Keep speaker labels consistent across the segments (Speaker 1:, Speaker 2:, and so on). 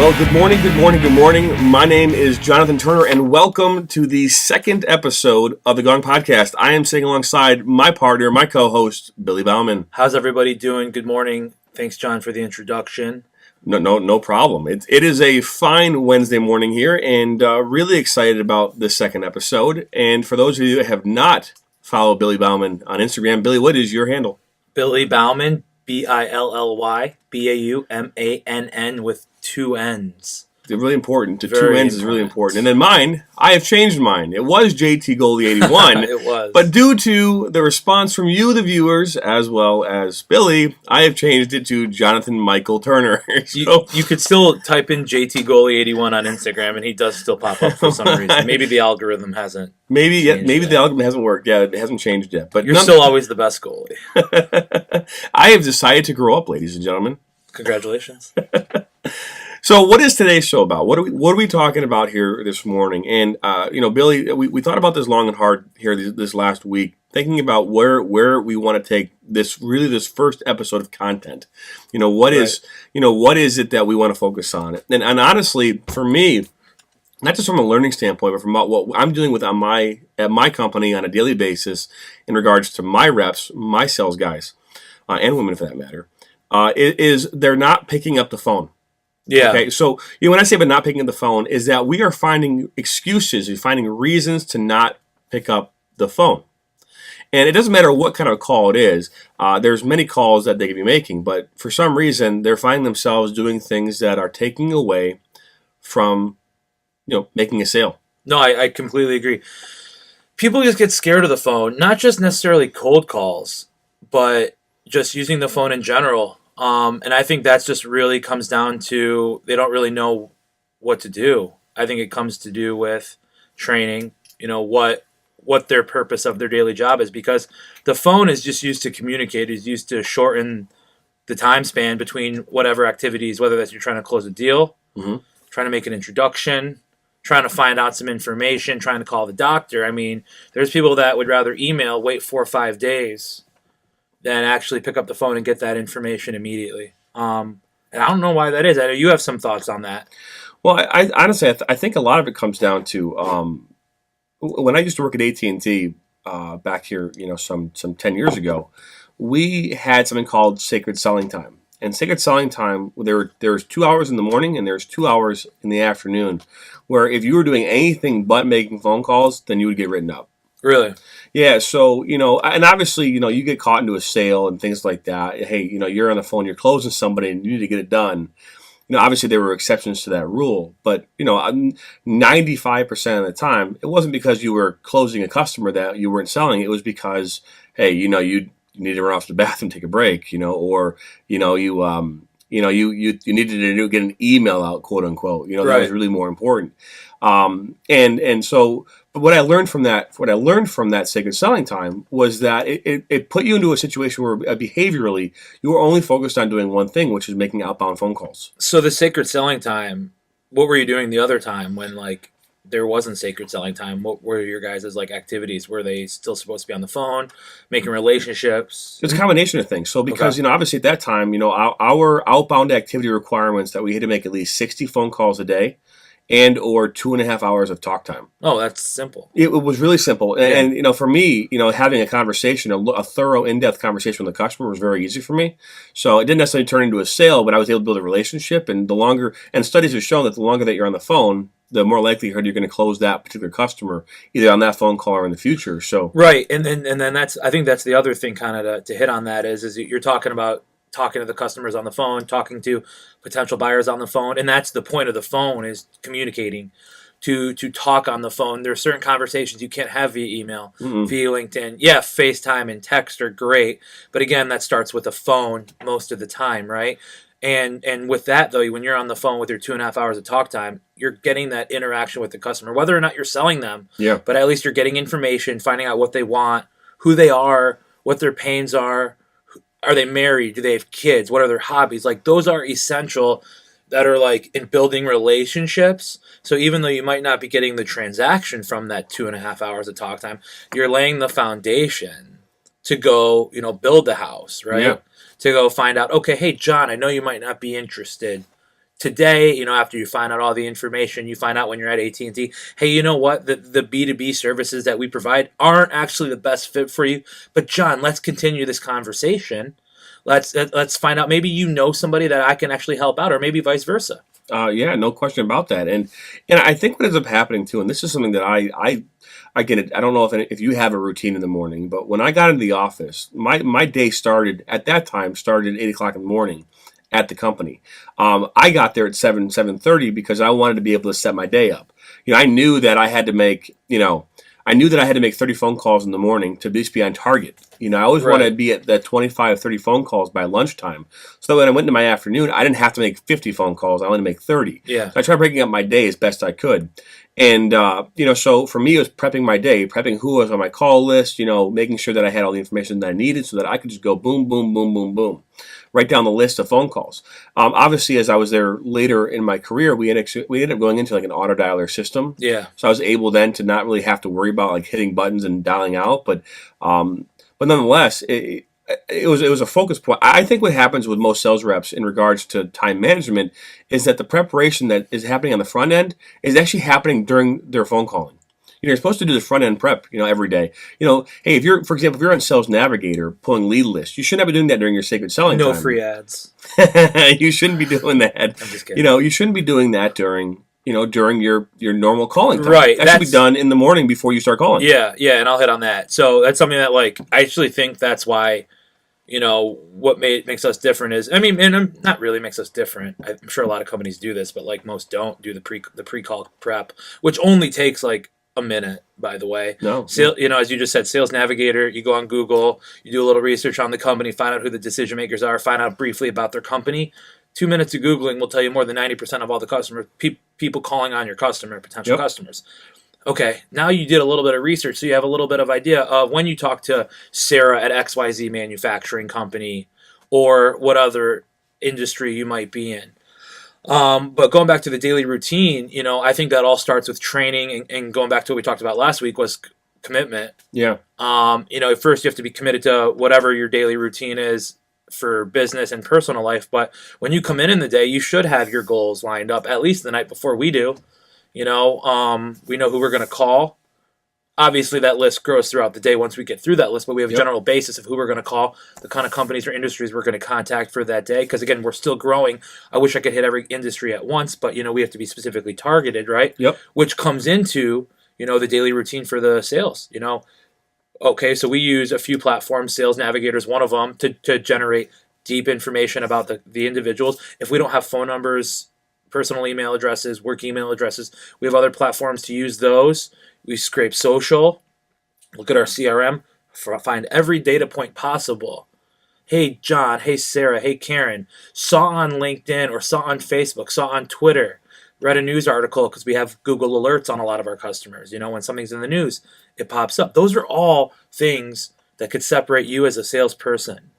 Speaker 1: Well, good morning. My name is Jonathan Turner, and welcome to the second episode of the Gong Podcast. I am sitting alongside my partner, my co-host, Billy Bauman.
Speaker 2: How's everybody doing? Good morning. Thanks, John, for the introduction.
Speaker 1: No problem. It is a fine Wednesday morning here, and really excited about this second episode. And for those of you that have not followed Billy Bauman on Instagram, Billy, what is your handle?
Speaker 2: Billy Bauman, Billy Baumann with two N's.
Speaker 1: It's really important. The
Speaker 2: Very
Speaker 1: two N's is really important. And then mine, I have changed mine. It was JT Goldie 81.
Speaker 2: It was.
Speaker 1: But due to the response from you, the viewers, as well as Billy, I have changed it to Jonathan Michael Turner.
Speaker 2: So, you could still type in JT Goldie 81 on Instagram, and he does still pop up for some reason. Maybe the algorithm hasn't.
Speaker 1: Maybe the algorithm hasn't worked. Yeah, it hasn't changed yet. But
Speaker 2: you're still always the best goalie.
Speaker 1: I have decided to grow up, ladies and gentlemen.
Speaker 2: Congratulations.
Speaker 1: So, what is today's show about? What are we talking about here this morning? And Billy, we thought about this long and hard here this last week, thinking about where we want to take this first episode of content. What is it that we want to focus on? And honestly, for me, not just from a learning standpoint, but from what I'm dealing with at my company on a daily basis in regards to my reps, my sales guys, and women for that matter, is they're not picking up the phone.
Speaker 2: Yeah.
Speaker 1: Okay. So, when I say about not picking up the phone, is that we are finding excuses, we're finding reasons to not pick up the phone. And it doesn't matter what kind of call it is. There's many calls that they could be making, but for some reason, they're finding themselves doing things that are taking away from, making a sale.
Speaker 2: No, I completely agree. People just get scared of the phone, not just necessarily cold calls, but just using the phone in general. And I think that's just really comes down to they don't really know what to do. I think it comes to do with training, what their purpose of their daily job is, because the phone is just used to communicate, is used to shorten the time span between whatever activities, whether that's you're trying to close a deal, trying to make an introduction, trying to find out some information, trying to call the doctor. I mean, there's people that would rather email, wait 4 or 5 days than actually pick up the phone and get that information immediately. And I don't know why that is. I know you have some thoughts on that.
Speaker 1: Well, I honestly, I think a lot of it comes down to when I used to work at AT&T back here, some 10 years ago, we had something called sacred selling time. And sacred selling time, there's 2 hours in the morning and there's 2 hours in the afternoon, where if you were doing anything but making phone calls, then you would get written up.
Speaker 2: Really?
Speaker 1: Yeah, so, and obviously, you get caught into a sale and things like that. Hey, you're on the phone, you're closing somebody and you need to get it done. Obviously there were exceptions to that rule, but, 95% of the time, it wasn't because you were closing a customer that you weren't selling. It was because, hey, you need to run off to the bathroom, take a break, or, you needed to get an email out, quote unquote. That was really more important. And so, but what I learned from that sacred selling time was that it put you into a situation where behaviorally you were only focused on doing one thing, which is making outbound phone calls.
Speaker 2: So the sacred selling time, what were you doing the other time when there wasn't sacred selling time? What were your guys' activities? Were they still supposed to be on the phone, making relationships?
Speaker 1: It's a combination of things. So because, obviously at that time, our outbound activity requirements that we had to make at least 60 phone calls a day and or 2.5 hours of talk time.
Speaker 2: Oh, that's simple.
Speaker 1: It was really simple. And for me, having a conversation, a thorough, in-depth conversation with the customer was very easy for me. So it didn't necessarily turn into a sale, but I was able to build a relationship. And studies have shown that the longer that you're on the phone, the more likelihood you're going to close that particular customer either on that phone call or in the future. So
Speaker 2: right, and then I think that's the other thing kind of to hit on that is you're talking about talking to the customers on the phone, talking to potential buyers on the phone, and that's the point of the phone is communicating. To talk on the phone. There are certain conversations you can't have via email, via LinkedIn. Yeah, FaceTime and text are great, but again, that starts with a phone most of the time, right? And with that, though, when you're on the phone with your 2.5 hours of talk time, you're getting that interaction with the customer, whether or not you're selling them.
Speaker 1: Yeah.
Speaker 2: But at least you're getting information, finding out what they want, who they are, what their pains are. Are they married? Do they have kids? What are their hobbies? Those are essential that are in building relationships. So even though you might not be getting the transaction from that 2.5 hours of talk time, you're laying the foundation to go, build the house, right?
Speaker 1: Yeah.
Speaker 2: To go find out, okay, hey, John, I know you might not be interested. today, after you find out all the information, you find out when you're at AT&T, hey, you know what? The B2B services that we provide aren't actually the best fit for you. But John, let's continue this conversation. Let's find out. Maybe you know somebody that I can actually help out, or maybe vice versa.
Speaker 1: Yeah, no question about that. And I think what ends up happening too, and this is something that I get it. I don't know if you have a routine in the morning, but when I got into the office, my day started at 8:00 in the morning at the company. I got there at 7:30 because I wanted to be able to set my day up. I knew that I had to make 30 phone calls in the morning to at least be on target. I always want to be at that 25, 30 phone calls by lunchtime. So when I went into my afternoon, I didn't have to make 50 phone calls. I wanted to make 30.
Speaker 2: Yeah.
Speaker 1: So I tried breaking up my day as best I could. And, so for me, it was prepping my day, prepping who was on my call list, making sure that I had all the information that I needed so that I could just go boom, boom, boom, boom, boom, right down the list of phone calls. Obviously, as I was there later in my career, we ended up going into like an auto dialer system.
Speaker 2: Yeah.
Speaker 1: So I was able then to not really have to worry about like hitting buttons and dialing out. But nonetheless, it was a focus point. I think what happens with most sales reps in regards to time management is that the preparation that is happening on the front end is actually happening during their phone calling. You're supposed to do the front end prep, every day. Hey, if you're on Sales Navigator pulling lead lists, you shouldn't have been doing that during your sacred selling time.
Speaker 2: No free ads.
Speaker 1: You shouldn't be doing that.
Speaker 2: I'm just kidding.
Speaker 1: You shouldn't be doing that during your normal calling time.
Speaker 2: Right.
Speaker 1: That should be done in the morning before you start calling.
Speaker 2: Yeah, and I'll hit on that. So that's something that I actually think that's why, what makes us different is, and not really makes us different. I'm sure a lot of companies do this, but most don't do the pre-call prep, which only takes a minute, by the way.
Speaker 1: No.
Speaker 2: As you just said, Sales Navigator, you go on Google, you do a little research on the company, find out who the decision makers are, find out briefly about their company. 2 minutes of Googling will tell you more than 90% of all the people calling on your potential customers. Okay, now you did a little bit of research, so you have a little bit of idea of when you talk to Sarah at XYZ manufacturing company or what other industry you might be in. But going back to the daily routine, I think that all starts with training and going back to what we talked about last week was commitment.
Speaker 1: Yeah.
Speaker 2: First you have to be committed to whatever your daily routine is for business and personal life. But when you come in the day, you should have your goals lined up at least the night before we do. We know who we're going to call. Obviously, that list grows throughout the day once we get through that list, but we have a general basis of who we're going to call, the kind of companies or industries we're going to contact for that day. Because, again, we're still growing. I wish I could hit every industry at once, but, we have to be specifically targeted, right?
Speaker 1: Yep.
Speaker 2: Which comes into, the daily routine for the sales, Okay, so we use a few platforms. Sales Navigator is one of them to generate deep information about the individuals. If we don't have phone numbers, personal email addresses, work email addresses, we have other platforms to use those. We scrape social, look at our CRM, find every data point possible. Hey, John. Hey, Sarah. Hey, Karen. Saw on LinkedIn or saw on Facebook, saw on Twitter, read a news article because we have Google alerts on a lot of our customers. When something's in the news, it pops up. Those are all things that could separate you as a salesperson,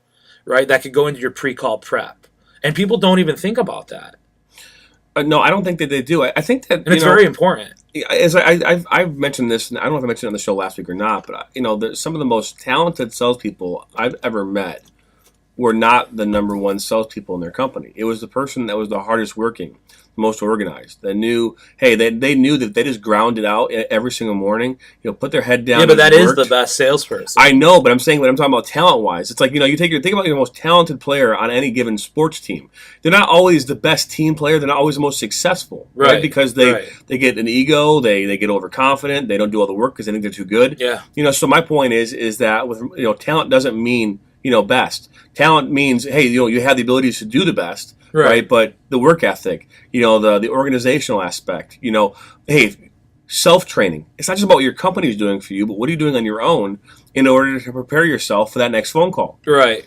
Speaker 2: right? That could go into your pre-call prep. And people don't even think about that.
Speaker 1: No, I don't think that they do. I think that
Speaker 2: and it's very important.
Speaker 1: As I've mentioned this, and I don't know if I mentioned it on the show last week or not, but some of the most talented salespeople I've ever met were not the number one salespeople in their company. It was the person that was the hardest working, most organized, that knew, hey, they knew that they just grounded out every single morning, put their head down.
Speaker 2: Yeah, but that is the best salesperson.
Speaker 1: I know, but I'm talking about talent-wise. It's like, you think about your most talented player on any given sports team. They're not always the best team player. They're not always the most successful, right? Because they get an ego, they get overconfident, they don't do all the work because they think they're too good.
Speaker 2: Yeah.
Speaker 1: So my point is that with talent doesn't mean best. Talent means, hey, you have the abilities to do the best. Right, but the work ethic, the organizational aspect, hey, self-training. It's not just about what your company is doing for you, but what are you doing on your own in order to prepare yourself for that next phone call?
Speaker 2: Right.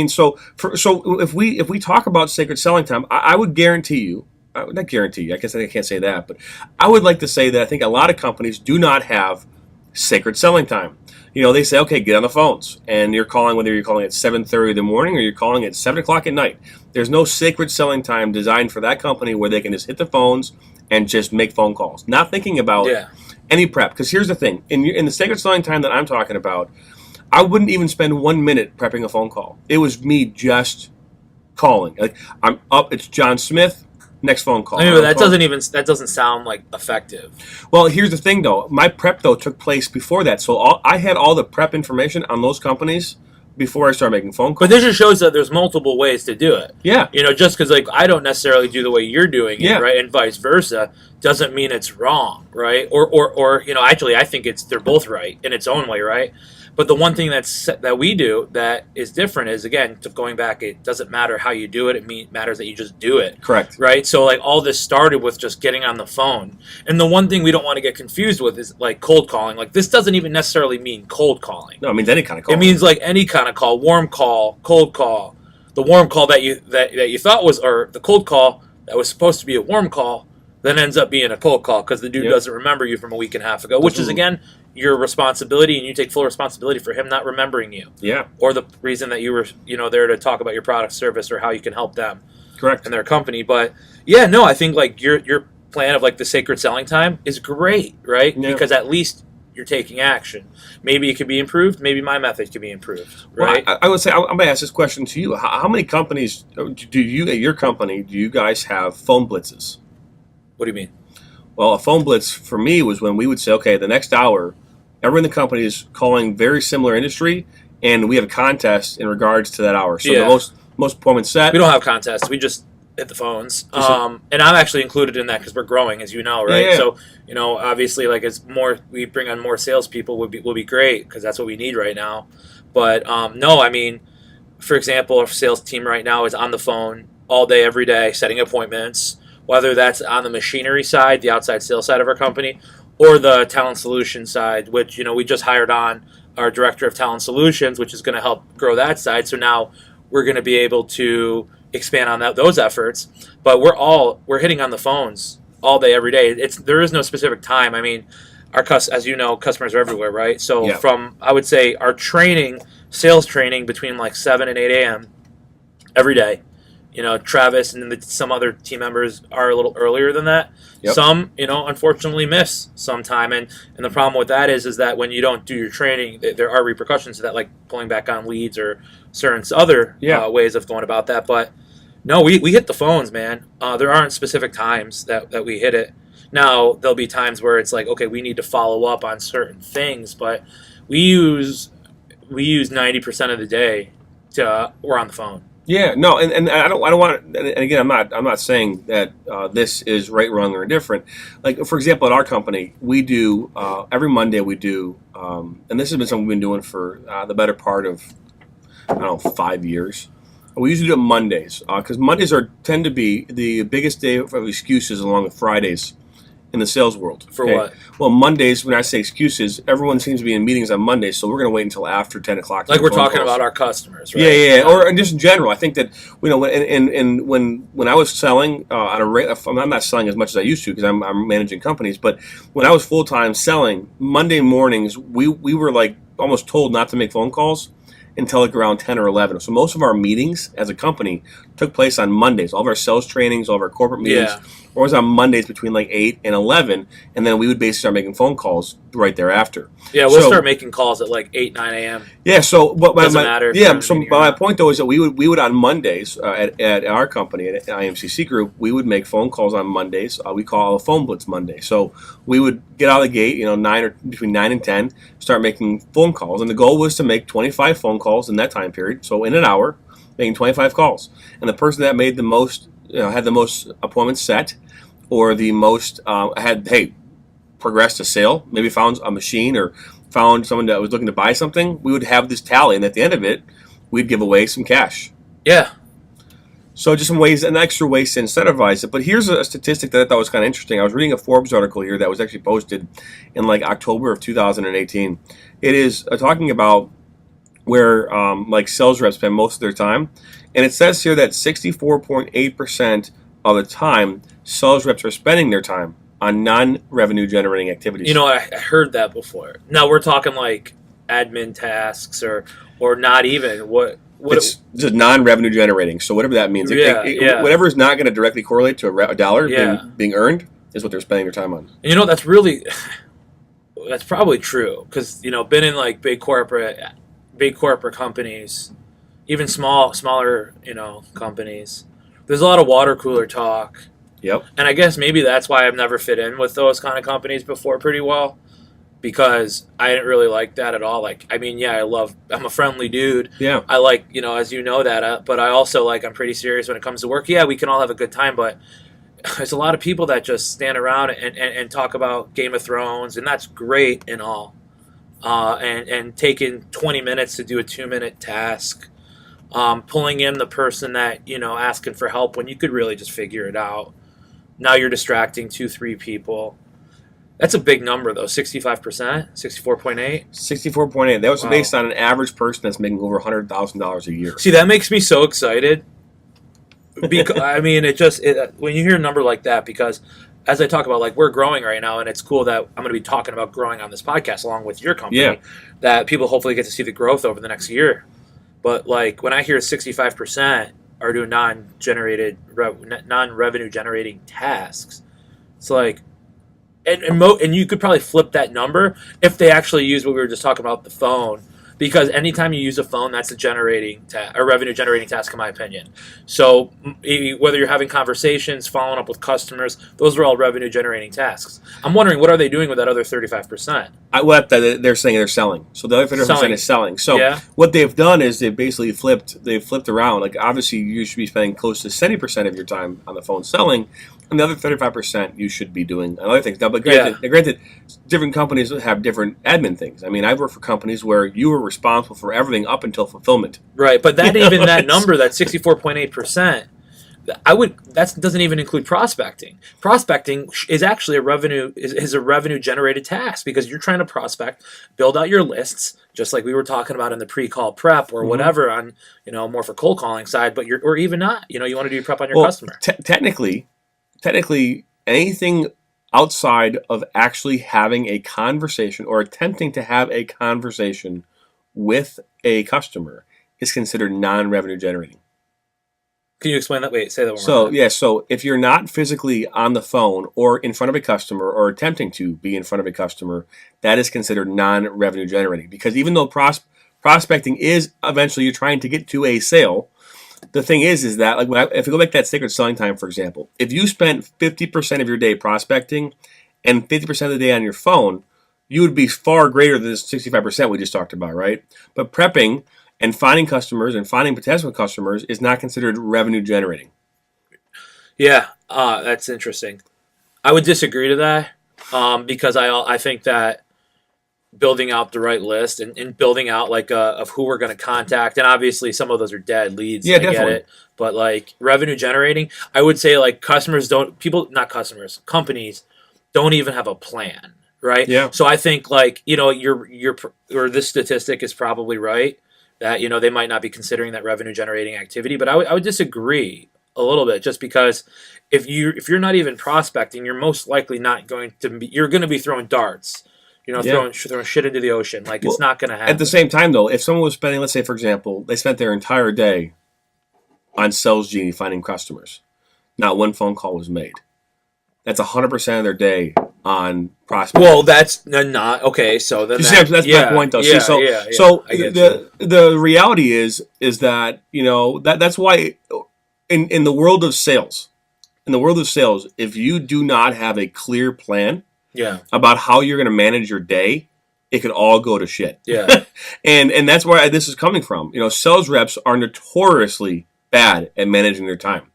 Speaker 1: So if we talk about sacred selling time, I would guarantee you, not guarantee you, I guess I can't say that, but I would like to say that I think a lot of companies do not have sacred selling time. They say, okay, get on the phones, and you're calling, whether you're calling at 7:30 in the morning or you're calling at 7 o'clock at night. There's no sacred selling time designed for that company where they can just hit the phones and just make phone calls, not thinking about any prep. Because here's the thing, in the sacred selling time that I'm talking about, I wouldn't even spend 1 minute prepping a phone call. It was me just calling. Like, I'm up, it's John Smith. next phone call.
Speaker 2: I mean, but that doesn't sound like effective.
Speaker 1: Well, here's the thing, though. My prep, though, took place before that. So I had all the prep information on those companies before I started making phone calls.
Speaker 2: But this just shows that there's multiple ways to do it.
Speaker 1: Yeah.
Speaker 2: Just because, like, I don't necessarily do the way you're doing it,
Speaker 1: Yeah.
Speaker 2: right? And vice versa, doesn't mean it's wrong, right? Or actually, I think they're both right in its own way, right? But the one thing that we do that is different is, again, going back, it doesn't matter how you do it. It matters that you just do it.
Speaker 1: Correct.
Speaker 2: Right? So, like, all this started with just getting on the phone. And the one thing we don't want to get confused with is, like, cold calling. Like, this doesn't even necessarily mean cold calling.
Speaker 1: No, it means any kind of call.
Speaker 2: It means, like, any kind of call, warm call, cold call. The warm call that you thought was, or the cold call that was supposed to be a warm call, then ends up being a cold call because the dude doesn't remember you from a week and a half ago, which is, again, your responsibility, and you take full responsibility for him not remembering you.
Speaker 1: Yeah.
Speaker 2: Or the reason that you were, there to talk about your product, service, or how you can help them.
Speaker 1: Correct.
Speaker 2: And their company. But, yeah, no, I think, like, your plan of, like, the sacred selling time is great, right?
Speaker 1: Yeah.
Speaker 2: Because at least you're taking action. Maybe it could be improved. Maybe my method could be improved, right?
Speaker 1: Well, I would say, I'm going to ask this question to you. How many companies do you, at your company, do you guys have phone blitzes?
Speaker 2: What do you mean?
Speaker 1: Well, a phone blitz for me was when we would say, okay, the next hour, everyone in the company is calling very similar industry, and we have a contest in regards to that hour. So the most appointments set.
Speaker 2: We don't have contests. We just hit the phones. And I'm actually included in that because we're growing, as you know, right?
Speaker 1: Yeah.
Speaker 2: So, obviously, like, as more we bring on more salespeople, will be great because that's what we need right now. But no, I mean, for example, our sales team right now is on the phone all day, every day, setting appointments. Whether that's on the machinery side, the outside sales side of our company, or the talent solution side, which, we just hired on our director of talent solutions, which is going to help grow that side. So now we're going to be able to expand on those efforts. But we're hitting on the phones all day, every day. There is no specific time. I mean, as you know, customers are everywhere, right? So from, I would say, our sales training between like 7 and 8 a.m. every day. Travis and then some other team members are a little earlier than that. Yep. Some, unfortunately miss some time. And the problem with that is that when you don't do your training, there are repercussions to that, like pulling back on leads or certain other ways of going about that. But no, we hit the phones, man. There aren't specific times that we hit it. Now, there'll be times where it's like, okay, we need to follow up on certain things, but we use 90% of the day we're on the phone.
Speaker 1: Yeah, no, and I don't want to. And again, I'm not saying that this is right, wrong, or indifferent. Like, for example, at our company, we do every Monday we do, and this has been something we've been doing for the better part of 5 years. We usually do it Mondays because Mondays tend to be the biggest day of excuses, along with Fridays in the sales world.
Speaker 2: For what?
Speaker 1: Well, Mondays, when I say excuses, everyone seems to be in meetings on Mondays, so we're going to wait until after 10 o'clock.
Speaker 2: Like we're talking about our customers, right?
Speaker 1: Yeah. Or just in general. I think that, when I was selling on a rate, I'm not selling as much as I used to because I'm managing companies, but when I was full-time selling, Monday mornings, we were like almost told not to make phone calls until like around 10 or 11. So most of our meetings as a company took place on Mondays. All of our sales trainings, all of our corporate meetings were always on Mondays between like 8 and 11, and then we would basically start making phone calls right thereafter.
Speaker 2: Yeah, we'll start making calls at like 8, 9 a.m.
Speaker 1: Yeah, so
Speaker 2: doesn't matter.
Speaker 1: Yeah, so my point though is that we would on Mondays at our company at IMCC Group, we would make phone calls on Mondays. We call a phone blitz Monday. So we would get out of the gate, between 9 and 10, start making phone calls, and the goal was to make 25 phone calls in that time period. So in an hour, making 25 calls, and the person that made the most, had the most appointments set, or the most progressed a sale, maybe found a machine or found someone that was looking to buy something, we would have this tally, and at the end of it, we'd give away some cash.
Speaker 2: Yeah.
Speaker 1: So just an extra ways to incentivize it. But here's a statistic that I thought was kind of interesting. I was reading a Forbes article here that was actually posted in like October of 2018. It is talking about where sales reps spend most of their time. And it says here that 64.8% of the time, sales reps are spending their time on non-revenue generating activities.
Speaker 2: I heard that before. Now we're talking like admin tasks or not even.
Speaker 1: It's just non-revenue generating. So whatever that means. Whatever is not going to directly correlate to a dollar being earned is what they're spending their time on.
Speaker 2: And that's probably true because, been in like big corporate companies, even smaller, companies. There's a lot of water cooler talk.
Speaker 1: Yep.
Speaker 2: And I guess maybe that's why I've never fit in with those kind of companies before pretty well, because I didn't really like that at all. Like, I mean, yeah, I'm a friendly dude.
Speaker 1: Yeah.
Speaker 2: I like, as you know that, but I also I'm pretty serious when it comes to work. Yeah, we can all have a good time, but there's a lot of people that just stand around and talk about Game of Thrones, and that's great and all. And taking 20 minutes to do a 2-minute task, pulling in the person that, asking for help when you could really just figure it out. Now you're distracting 2-3 people. That's a big number, though. 65%? 64.8?
Speaker 1: 64.8. That was
Speaker 2: Wow.
Speaker 1: based on an average person that's making over $100,000 a year.
Speaker 2: See, that makes me so excited. Because, I mean, when you hear a number like that, because as I talk about, we're growing right now, and it's cool that I'm going to be talking about growing on this podcast along with your company,
Speaker 1: Yeah.
Speaker 2: that people hopefully get to see the growth over the next year. But, when I hear 65% are doing non-revenue generating tasks, it's and you could probably flip that number if they actually use what we were just talking about, the phone. Because anytime you use a phone, that's a revenue generating task, in my opinion. So whether you're having conversations, following up with customers, those are all revenue generating tasks. I'm wondering, what are they doing with that other 35%?
Speaker 1: They're saying they're selling. So the other 50% is selling. So
Speaker 2: Yeah.
Speaker 1: what they've done is they've basically flipped around. Like, obviously, you should be spending close to 70% of your time on the phone selling, and the other 35% you should be doing other things. Now, but granted, different companies have different admin things. I mean, I've worked for companies where you were responsible for everything up until fulfillment.
Speaker 2: Right, but that number, that 64.8%, that doesn't even include prospecting. Prospecting is actually a revenue generated task, because you're trying to prospect, build out your lists, just like we were talking about in the pre-call prep or whatever on more for cold calling side, but or even not. You want to do prep on your customer.
Speaker 1: Technically, anything outside of actually having a conversation or attempting to have a conversation with a customer is considered non-revenue generating.
Speaker 2: Can you explain that? Wait, say that one
Speaker 1: So,
Speaker 2: more time.
Speaker 1: so if you're not physically on the phone or in front of a customer or attempting to be in front of a customer, that is considered non-revenue generating. Because even though prospecting is eventually you're trying to get to a sale, the thing is that if you go back to that sacred selling time, for example, if you spent 50% of your day prospecting and 50% of the day on your phone, you would be far greater than this 65% we just talked about, right? But prepping and finding customers and finding potential customers is not considered revenue generating.
Speaker 2: Yeah, that's interesting. I would disagree to that, because I think that building out the right list and building out of who we're going to contact, and obviously some of those are dead leads.
Speaker 1: Yeah,
Speaker 2: I
Speaker 1: definitely.
Speaker 2: get it, but revenue generating, I would say companies don't even have a plan, right?
Speaker 1: Yeah.
Speaker 2: So I think or this statistic is probably right, that they might not be considering that revenue generating activity, but I would disagree a little bit, just because if you're not even prospecting, you're most likely not going to be. You're going to be throwing darts. Throwing shit into the ocean. It's not going to happen.
Speaker 1: At the same time, though, if someone was spending, let's say, for example, they spent their entire day on Sales Genie finding customers, not one phone call was made. That's 100% of their day on prospecting.
Speaker 2: Well, that's not okay. So then
Speaker 1: that's my point, though.
Speaker 2: Yeah,
Speaker 1: So the reality is that that's why in the world of sales, if you do not have a clear plan.
Speaker 2: Yeah.
Speaker 1: About how you're going to manage your day, it could all go to shit.
Speaker 2: Yeah.
Speaker 1: and that's where this is coming from. Sales reps are notoriously bad at managing their time.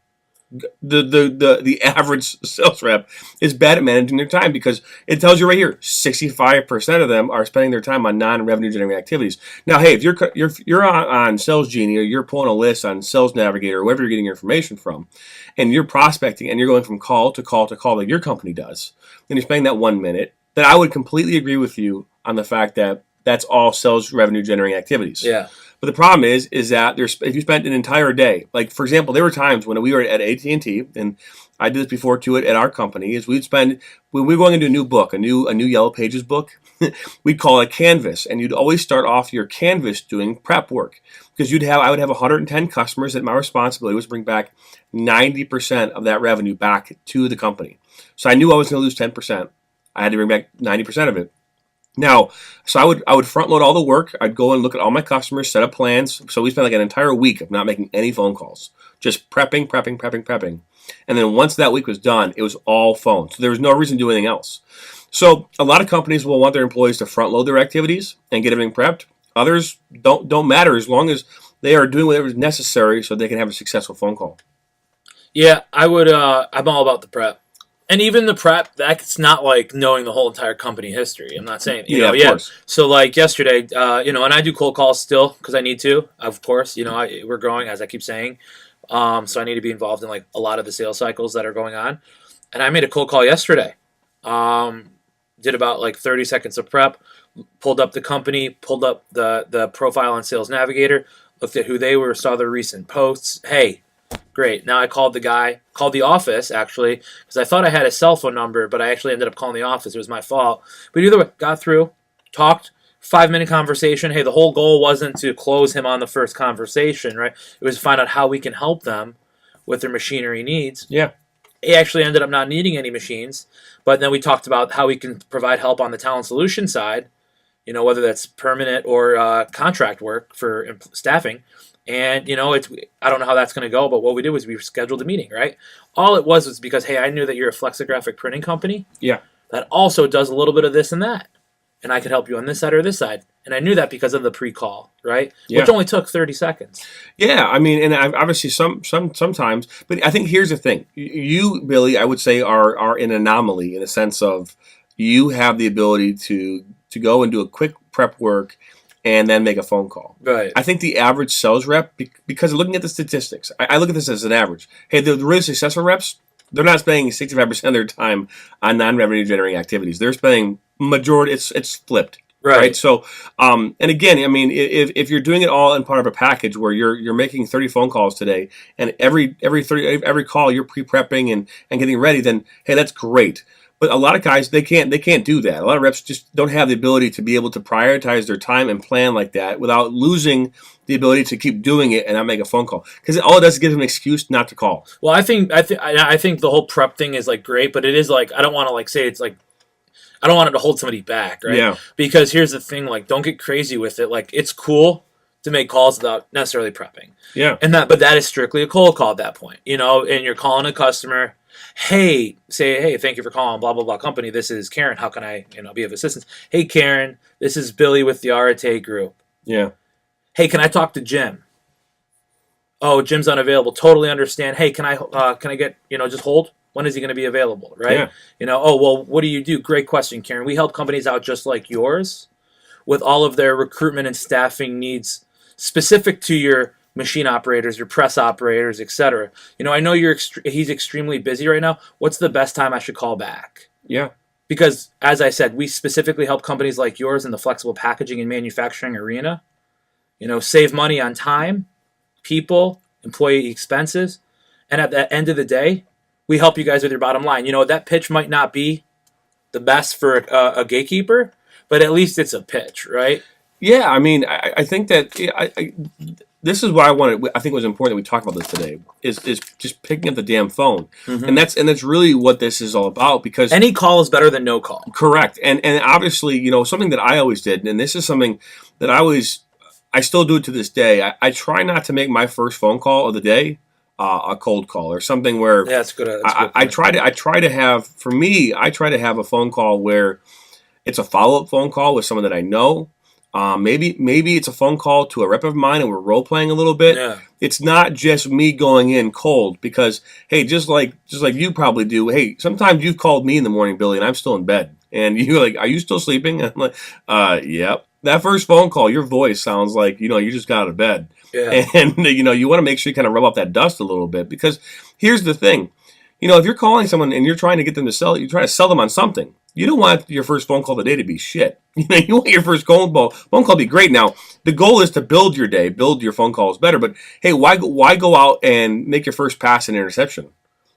Speaker 1: The average sales rep is bad at managing their time, because it tells you right here, 65% of them are spending their time on non-revenue generating activities. Now, hey, if you're on Sales Genie, or you're pulling a list on Sales Navigator, or wherever you're getting your information from, and you're prospecting and you're going from call to call to call like your company does, then you're spending that 1 minute, then I would completely agree with you on the fact that that's all sales revenue generating activities.
Speaker 2: Yeah.
Speaker 1: But the problem is that if you spent an entire day, like, for example, there were times when we were at AT&T, and I did this before too at our company, is when we were going into a new book, a new Yellow Pages book, we'd call it Canvas, and you'd always start off your Canvas doing prep work, because I would have 110 customers that my responsibility was to bring back 90% of that revenue back to the company. So I knew I was going to lose 10%. I had to bring back 90% of it. Now, so I would front load all the work. I'd go and look at all my customers, set up plans. So we spent an entire week of not making any phone calls, just prepping. And then once that week was done, it was all phone. So there was no reason to do anything else. So a lot of companies will want their employees to front load their activities and get everything prepped. Others don't matter as long as they are doing whatever is necessary so they can have a successful phone call.
Speaker 2: Yeah, I would. I'm all about the prep, and even the prep. That's not like knowing the whole entire company history. I'm not saying,
Speaker 1: Of course.
Speaker 2: So like yesterday, and I do cold calls still because I need to. Of course, we're growing, as I keep saying, so I need to be involved in like a lot of the sales cycles that are going on. And I made a cold call yesterday. Did about like 30 seconds of prep, pulled up the company, pulled up the profile on Sales Navigator, looked at who they were, saw their recent posts. Hey, great. Now I called the office actually, because I thought I had a cell phone number, but I actually ended up calling the office. It was my fault. But either way, got through, talked, 5-minute conversation. Hey, the whole goal wasn't to close him on the first conversation, right? It was to find out how we can help them with their machinery needs.
Speaker 1: Yeah.
Speaker 2: He actually ended up not needing any machines, but then we talked about how we can provide help on the talent solution side, whether that's permanent or contract work for staffing. And, I don't know how that's going to go, but what we did was we scheduled a meeting, right? All it was because, hey, I knew that you're a flexographic printing company.
Speaker 1: Yeah.
Speaker 2: That also does a little bit of this and that. And I could help you on this side or this side. And I knew that because of the pre-call, right?
Speaker 1: Yeah.
Speaker 2: Which only took 30 seconds.
Speaker 1: Yeah, I mean, and obviously sometimes, but I think here's the thing. You, Billy, I would say are an anomaly in a sense of you have the ability to go and do a quick prep work and then make a phone call.
Speaker 2: Right.
Speaker 1: I think the average sales rep, because looking at the statistics, I look at this as an average. Hey, the really successful reps, they're not spending 65% of their time on non-revenue generating activities. They're spending majority, it's flipped. Right. So, and again, I mean, if you're doing it all in part of a package where you're making 30 phone calls today, and every call you're pre-prepping and getting ready, then hey, that's great. But a lot of guys they can't do that. A lot of reps just don't have the ability to be able to prioritize their time and plan like that without losing the ability to keep doing it and not make a phone call, because all it does is give them an excuse not to call.
Speaker 2: Well, I think the whole prep thing is like great, but it is like I don't want to like say it's like. I don't want it to hold somebody back, right?
Speaker 1: Yeah.
Speaker 2: Because here's the thing, like, don't get crazy with it. Like, it's cool to make calls without necessarily prepping.
Speaker 1: Yeah.
Speaker 2: But that is strictly a cold call at that point, and you're calling a customer. Hey, thank you for calling blah, blah, blah company. This is Karen. How can I, be of assistance? Hey, Karen, this is Billy with the Arate Group.
Speaker 1: Yeah.
Speaker 2: Hey, can I talk to Jim? Oh, Jim's unavailable. Totally understand. Hey, can I get, just hold? When is he going to be available, right?
Speaker 1: Yeah.
Speaker 2: Oh, well, what do you do? Great question, Karen. We help companies out just like yours with all of their recruitment and staffing needs specific to your machine operators, your press operators, etc. I know he's extremely busy right now. What's the best time I should call back?
Speaker 1: Yeah.
Speaker 2: Because, as I said, we specifically help companies like yours in the flexible packaging and manufacturing arena, save money on time, people, employee expenses, and at the end of the day, we help you guys with your bottom line. That pitch might not be the best for a gatekeeper, but at least it's a pitch, right?
Speaker 1: Yeah, I mean, I think that this is why I think it was important that we talk about this today, is just picking up the damn phone.
Speaker 2: Mm-hmm.
Speaker 1: And that's really what this is all about, because
Speaker 2: any call is better than no call.
Speaker 1: Correct. And obviously, something that I always did, and this is something that I still do to this day. I try not to make my first phone call of the day a cold call or something where
Speaker 2: that's good.
Speaker 1: I try to have a phone call where it's a follow-up phone call with someone that I know. Maybe it's a phone call to a rep of mine and we're role playing a little bit.
Speaker 2: Yeah.
Speaker 1: It's not just me going in cold, because hey, just like you probably do. Hey, sometimes you've called me in the morning, Billy, and I'm still in bed, and you're like, "Are you still sleeping?" And I'm like, "Yep." That first phone call, your voice sounds like you just got out of bed.
Speaker 2: Yeah.
Speaker 1: And you want to make sure you kind of rub off that dust a little bit, because here's the thing. If you're calling someone and you're trying to get them to sell, you're trying to sell them on something. You don't want your first phone call of the day to be shit. You want your first phone call to be great. Now, the goal is to build your day, build your phone calls better. But hey, why go out and make your first pass an interception?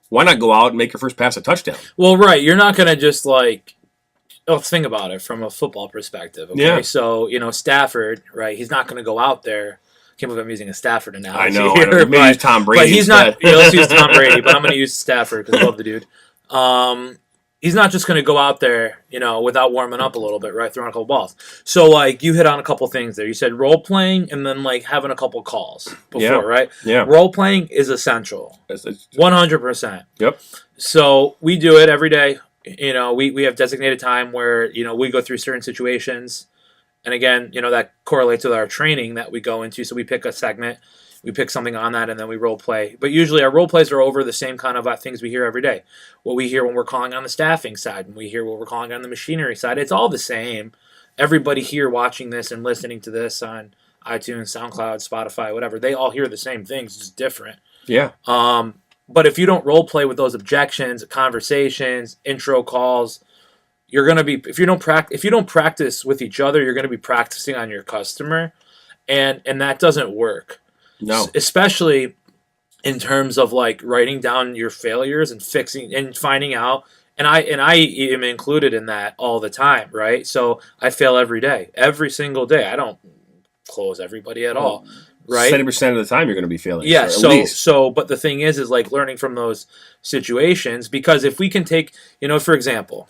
Speaker 1: Why not go out and make your first pass a touchdown?
Speaker 2: Well, right. You're not going to just let's think about it from a football perspective. Okay.
Speaker 1: Yeah.
Speaker 2: So, Stafford, right? He's not going to go out there. Can't believe I'm using a Stafford analogy.
Speaker 1: I know.
Speaker 2: Here,
Speaker 1: Maybe use Tom Brady.
Speaker 2: But he's not. Let's use Tom Brady. But I'm going to use Stafford because I love the dude. he's not just going to go out there, without warming up a little bit, right? Throwing a couple balls. So, like, you hit on a couple things there. You said role playing and then, like, having a couple calls before,
Speaker 1: Yeah.
Speaker 2: right?
Speaker 1: Yeah.
Speaker 2: Role playing is essential. 100%.
Speaker 1: Yep.
Speaker 2: So, we do it every day. We have designated time where, we go through certain situations. And again, that correlates with our training that we go into. So, we pick a segment. We pick something on that, and then we role play. But usually our role plays are over the same kind of things we hear every day. What we hear when we're calling on the staffing side, and we hear what we're calling on the machinery side. It's all the same. Everybody here watching this and listening to this on iTunes, SoundCloud, Spotify, whatever, they all hear the same things. It's just different.
Speaker 1: Yeah.
Speaker 2: But if you don't role play with those objections, conversations, intro calls, you're gonna be if you don't practice with each other, you're gonna be practicing on your customer, and that doesn't work.
Speaker 1: No.
Speaker 2: Especially in terms of like writing down your failures and fixing and finding out. And I am included in that all the time, right? So I fail every day, every single day. I don't close everybody at all, right?
Speaker 1: 70% of the time you're going to be failing.
Speaker 2: Yeah.
Speaker 1: So
Speaker 2: but the thing is like learning from those situations, because if we can take, for example,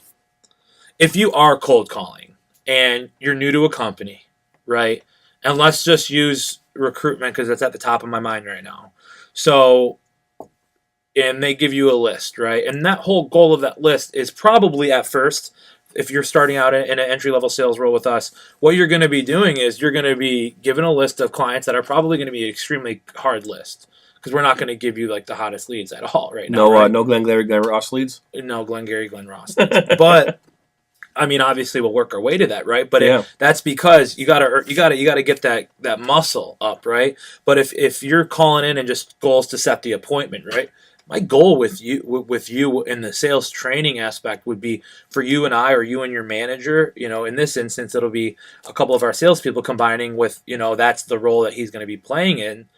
Speaker 2: if you are cold calling and you're new to a company, right? And let's just use recruitment because that's at the top of my mind right now. So, and they give you a list, right? And that whole goal of that list is probably at first, if you're starting out in an entry-level sales role with us, what you're going to be doing is you're going to be given a list of clients that are probably going to be an extremely hard list, because we're not going to give you like the hottest leads at all right now.
Speaker 1: No Glengarry Glen Ross leads?
Speaker 2: No Glengarry Glen Ross leads. But I mean, obviously, we'll work our way to that, right? But that's because you gotta get that muscle up, right? But if you're calling in and just goals to set the appointment, right? My goal with you in the sales training aspect would be for you and I, or you and your manager. In this instance, it'll be a couple of our salespeople combining with, that's the role that he's going to be playing in.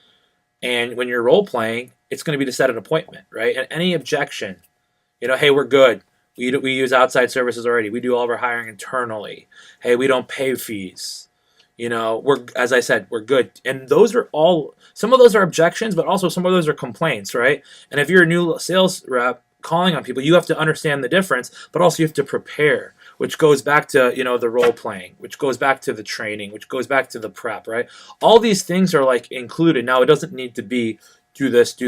Speaker 2: And when you're role playing, it's going to be to set an appointment, right? And any objection, hey, we're good. We use outside services already. We do all of our hiring internally. Hey, we don't pay fees. As I said, we're good. And those are all, some of those are objections, but also some of those are complaints, right? And if you're a new sales rep calling on people, you have to understand the difference, but also you have to prepare, which goes back to, the role playing, which goes back to the training, which goes back to the prep, right? All these things are like included. Now, it doesn't need to be do this,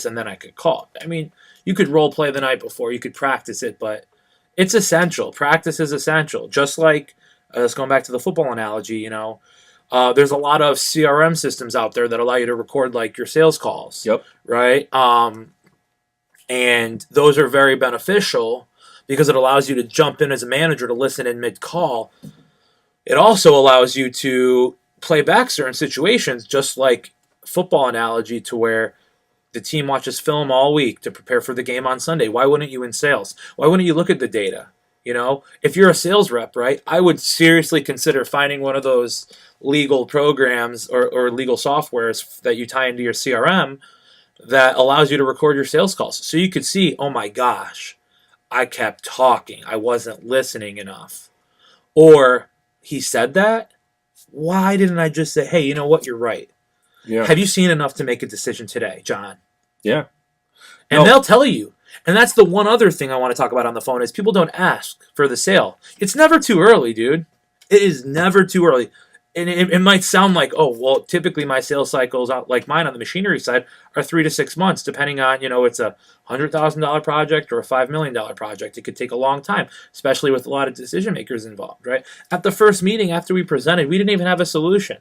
Speaker 2: and then I could call. I mean, you could role play the night before, you could practice it, but it's essential. Practice is essential. Just like, let's go back to the football analogy, there's a lot of CRM systems out there that allow you to record like your sales calls.
Speaker 1: Yep.
Speaker 2: Right? And those are very beneficial because it allows you to jump in as a manager to listen in mid-call. It also allows you to play back certain situations, just like football analogy, to where the team watches film all week to prepare for the game on Sunday. Why wouldn't you in sales? Why wouldn't you look at the data? If you're a sales rep, right, I would seriously consider finding one of those legal programs or legal softwares that you tie into your CRM that allows you to record your sales calls. So you could see, oh my gosh, I kept talking. I wasn't listening enough. Or he said that. Why didn't I just say, hey, you know what? You're right.
Speaker 1: Yeah.
Speaker 2: Have you seen enough to make a decision today, John?
Speaker 1: Yeah.
Speaker 2: And they'll tell you. And that's the one other thing I want to talk about on the phone is people don't ask for the sale. It's never too early, dude. It is never too early. And it might sound like, oh, well, typically my sales cycles, like mine on the machinery side, are 3 to 6 months, depending on, it's a $100,000 project or a $5 million project. It could take a long time, especially with a lot of decision makers involved, right? At the first meeting after we presented, we didn't even have a solution.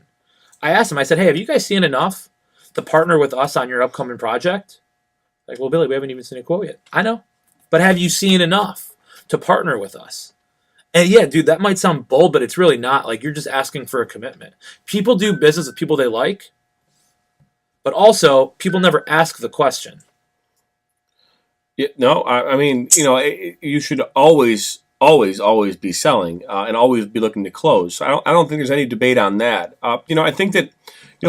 Speaker 2: I asked them, I said, hey, have you guys seen enough to partner with us on your upcoming project? Like, well, Billy, we haven't even seen a quote yet. I know. But have you seen enough to partner with us? And yeah, dude, that might sound bold, but it's really not. Like, you're just asking for a commitment. People do business with people they like, but also people never ask the question.
Speaker 1: Yeah, no, I mean, you should always be selling and always be looking to close. So I don't think there's any debate on that. I think that,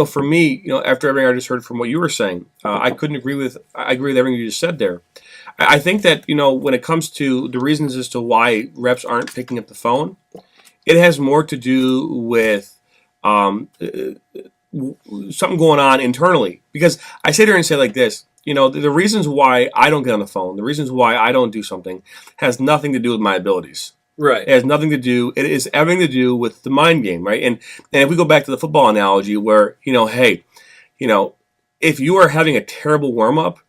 Speaker 1: for me, after everything I just heard from what you were saying, I agree with everything you just said there. I think that, when it comes to the reasons as to why reps aren't picking up the phone, it has more to do with something going on internally. Because I sit here and say like this, the reasons why I don't get on the phone, the reasons why I don't do something, has nothing to do with my abilities.
Speaker 2: Right.
Speaker 1: It has nothing to do. It is everything to do with the mind game, right? And if we go back to the football analogy, where hey, if you are having a terrible warm up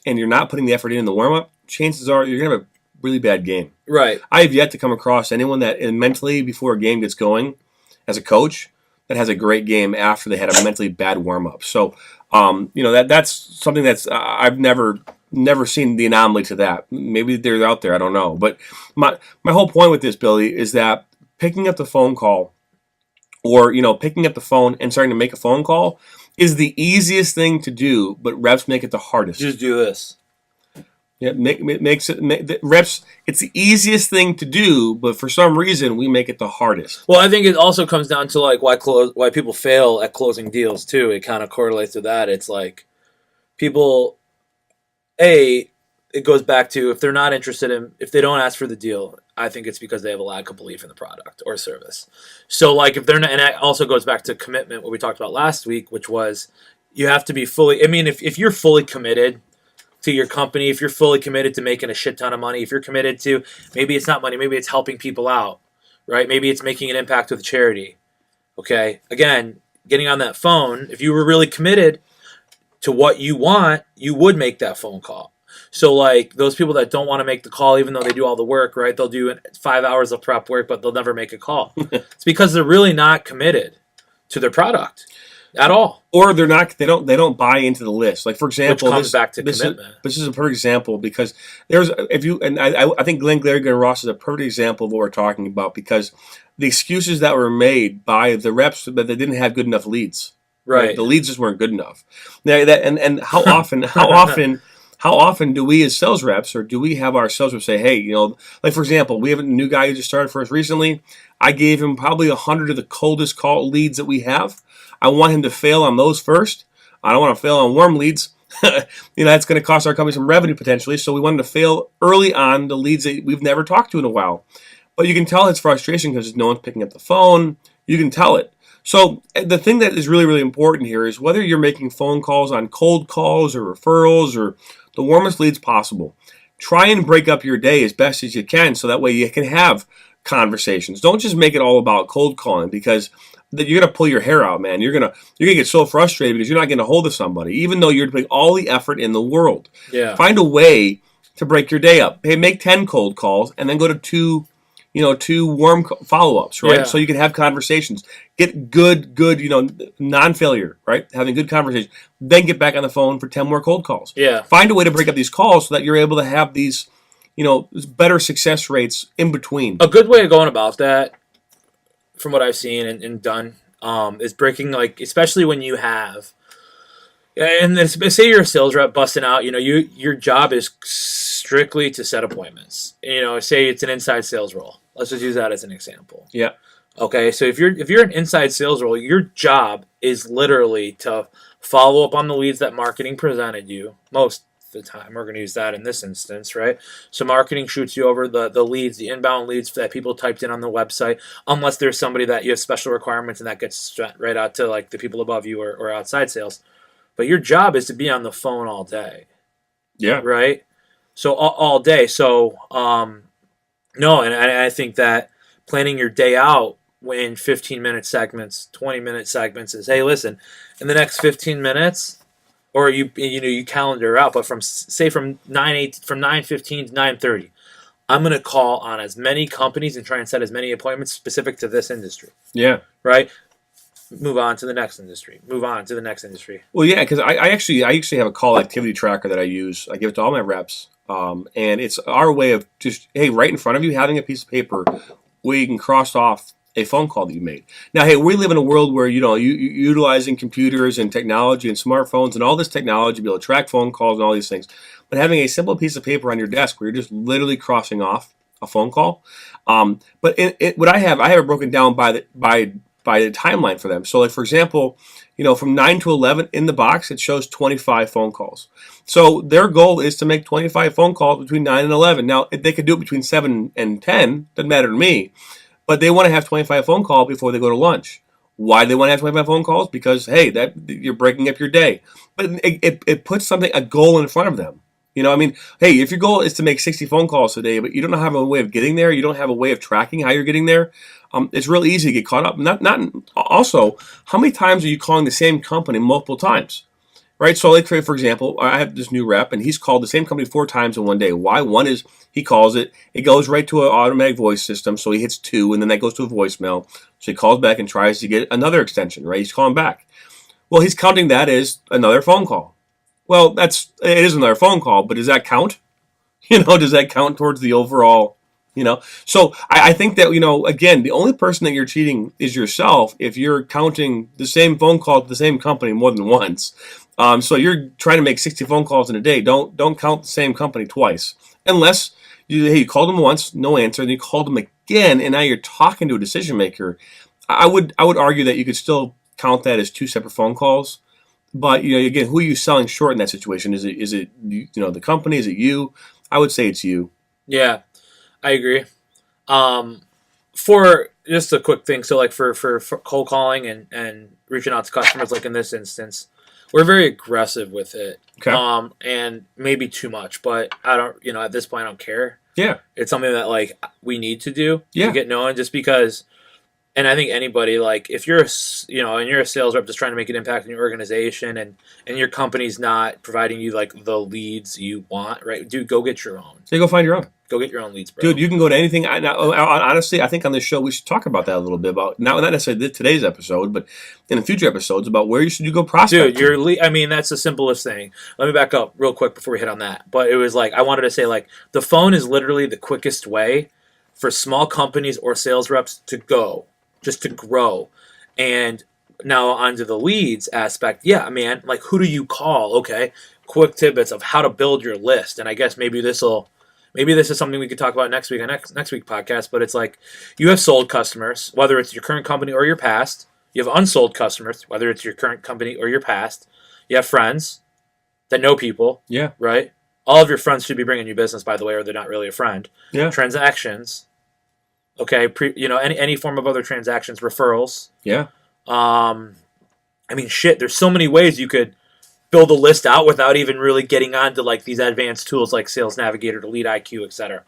Speaker 1: and you're not putting the effort in the warm up, chances are you're gonna have a really bad game.
Speaker 2: Right.
Speaker 1: I have yet to come across anyone that mentally before a game gets going, as a coach, that has a great game after they had a mentally bad warm up. So, that's something that's I've never seen the anomaly to that. Maybe they're out there. I don't know. But my whole point with this, Billy, is that picking up the phone call, or picking up the phone and starting to make a phone call, is the easiest thing to do. But reps make it the hardest.
Speaker 2: Just do this.
Speaker 1: Yeah, reps. It's the easiest thing to do, but for some reason we make it the hardest.
Speaker 2: Well, I think it also comes down to like why people fail at closing deals too. It kind of correlates with that. It's like people, it goes back to if they're not interested if they don't ask for the deal, I think it's because they have a lack of belief in the product or service. So like if they're not, and it also goes back to commitment, what we talked about last week, which was you have to be fully. I mean, if you're fully committed to your company, if you're fully committed to making a shit ton of money, if you're committed to, maybe it's not money, maybe it's helping people out, right? Maybe it's making an impact with a charity. Okay. Again, getting on that phone, if you were really committed to what you want, you would make that phone call. So like those people that don't want to make the call, even though they do all the work, right? They'll do 5 hours of prep work, but they'll never make a call. It's because they're really not committed to their product at all,
Speaker 1: or they're not. They don't buy into the list. Like for example,
Speaker 2: which comes back to commitment.
Speaker 1: This is a perfect example because I think Glenn Glarigan Ross is a perfect example of what we're talking about, because the excuses that were made by the reps that they didn't have good enough leads.
Speaker 2: Right.
Speaker 1: The leads just weren't good enough. Now and how often do we as sales reps, or do we have our sales reps say, hey, like for example, we have a new guy who just started for us recently. I gave him probably 100 of the coldest call leads that we have. I want him to fail on those first. I don't want to fail on warm leads. That's going to cost our company some revenue potentially. So we want him to fail early on the leads that we've never talked to in a while. But you can tell his frustration because no one's picking up the phone. You can tell it. So the thing that is really, really important here is whether you're making phone calls on cold calls or referrals or the warmest leads possible, try and break up your day as best as you can so that way you can have conversations. Don't just make it all about cold calling, because you're gonna pull your hair out, man. You're gonna get so frustrated because you're not getting a hold of somebody, even though you're putting all the effort in the world.
Speaker 2: Yeah.
Speaker 1: Find a way to break your day up. Hey, make 10 cold calls and then go to two warm follow-ups, right?
Speaker 2: Yeah.
Speaker 1: So you can have conversations. Get good, non-failure, right? Having good conversations. Then get back on the phone for 10 more cold calls.
Speaker 2: Yeah.
Speaker 1: Find a way to break up these calls so that you're able to have these, better success rates in between.
Speaker 2: A good way of going about that, from what I've seen and done, is breaking, like, especially when you have, and say you're a sales rep busting out, your job is strictly to set appointments. Say it's an inside sales role. Let's just use that as an example.
Speaker 1: Yeah.
Speaker 2: Okay, so if you're an inside sales role, your job is literally to follow up on the leads that marketing presented you. Most of the time, we're going to use that in this instance, right? So marketing shoots you over the leads, the inbound leads that people typed in on the website, unless there's somebody that you have special requirements and that gets sent right out to like the people above you or outside sales. But your job is to be on the phone all day.
Speaker 1: Yeah.
Speaker 2: Right? So all day. So, no, and I think that planning your day out in 15-minute segments, 20-minute segments is, hey, listen, in the next 15 minutes, or you calendar out, but from 9:15 to 9:30, I'm going to call on as many companies and try and set as many appointments specific to this industry.
Speaker 1: Yeah.
Speaker 2: Right? Move on to the next industry. Move on to the next industry.
Speaker 1: Well, yeah, because I actually have a call activity tracker that I use. I give it to all my reps, and it's our way of just, hey, right in front of you, having a piece of paper where you can cross off a phone call that you made. Now, hey, we live in a world where you utilizing computers and technology and smartphones and all this technology to be able to track phone calls and all these things, but having a simple piece of paper on your desk where you're just literally crossing off a phone call. But what I have it broken down by the timeline for them. So, like for example, from 9 to 11 in the box, it shows 25 phone calls. So their goal is to make 25 phone calls between 9 and 11. Now, if they could do it between 7 and 10, doesn't matter to me. But they want to have 25 phone calls before they go to lunch, Why do they want to have 25 phone calls? Because, hey, that you're breaking up your day. But it puts a goal in front of them. I mean, hey, if your goal is to make 60 phone calls a day, but you don't have a way of getting there, you don't have a way of tracking how you're getting there, it's really easy to get caught up. Also, how many times are you calling the same company multiple times? Right? So, like, for example, I have this new rep, and he's called the same company 4 times in one day. Why? One is he calls it goes right to an automatic voice system, so he hits 2, and then that goes to a voicemail. So he calls back and tries to get another extension, right? He's calling back. Well, he's counting that as another phone call. Well, it is another phone call, but does that count? Does that count towards the overall, So I think that, again, the only person that you're cheating is yourself if you're counting the same phone call to the same company more than once. So you're trying to make 60 phone calls in a day. Don't count the same company twice. Unless you called them once, no answer, and you called them again, and now you're talking to a decision maker. I would argue that you could still count that as 2 separate phone calls. But, again, who are you selling short in that situation? Is it the company? Is it you? I would say it's you.
Speaker 2: Yeah, I agree. For just a quick thing, so like for cold calling and reaching out to customers, like in this instance, we're very aggressive with it.
Speaker 1: Okay.
Speaker 2: And maybe too much, but I don't, at this point, I don't care.
Speaker 1: Yeah.
Speaker 2: It's something that like we need to do
Speaker 1: to
Speaker 2: get known, just because. And I think anybody, like, if you're, and you're a sales rep just trying to make an impact in your organization, and your company's not providing you, like, the leads you want, right? Dude, go get your own.
Speaker 1: So go find your own.
Speaker 2: Go get your own leads, bro.
Speaker 1: Dude, you can go to anything. Honestly, I think on this show we should talk about that a little bit, about not necessarily today's episode, but in future episodes, about where you go prospect.
Speaker 2: Dude, that's the simplest thing. Let me back up real quick before we hit on that. But it was like, I wanted to say, like, the phone is literally the quickest way for small companies or sales reps to go. Just to grow. And now onto the leads aspect. Yeah, man, like, who do you call? Okay, quick tidbits of how to build your list. And I guess maybe this is something we could talk about next week on next week podcast. But it's like, you have sold customers, whether it's your current company or your past. You have unsold customers, whether it's your current company or your past. You have friends that know people.
Speaker 1: Yeah.
Speaker 2: Right? All of your friends should be bringing you business, by the way, or they're not really a friend.
Speaker 1: Yeah.
Speaker 2: Transactions. Okay, any form of other transactions, referrals.
Speaker 1: Yeah.
Speaker 2: Shit, there's so many ways you could build a list out without even really getting onto, like, these advanced tools like Sales Navigator, to Lead IQ, etc.